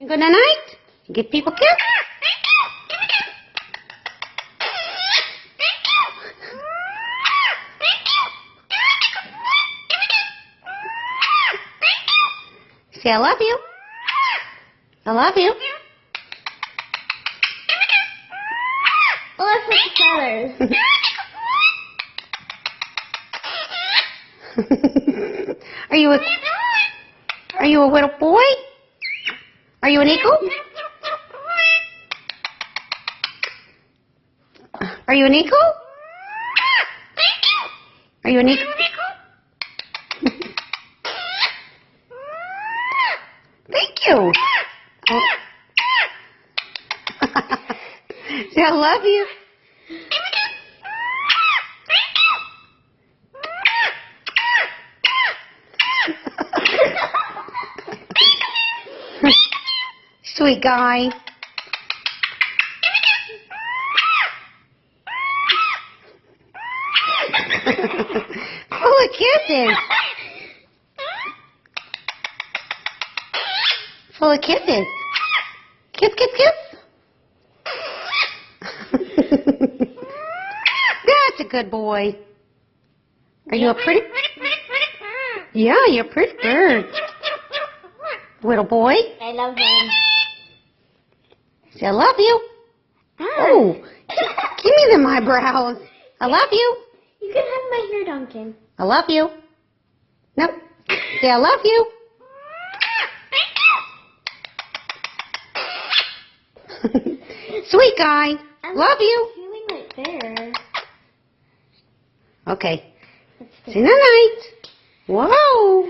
Good night. Give people a kiss. Say I love you. I love you. Oh, that's with the feathers. Are you a little boy? Are you an eagle? Are you an eagle? Are you an eagle? Thank you. Oh. Say I love you. Sweet guy. Full of kisses. Full of kisses. Kiss, kiss, kiss. That's a good boy. Are you a pretty? Yeah, you're a pretty bird. Little boy. I love him. Say, I love you. Oh, give me them eyebrows. I love you. You can have my hair, Duncan. I love you. Nope. Say, I love you. Sweet guy. Love you. Feeling right there. Okay. Say night. Whoa.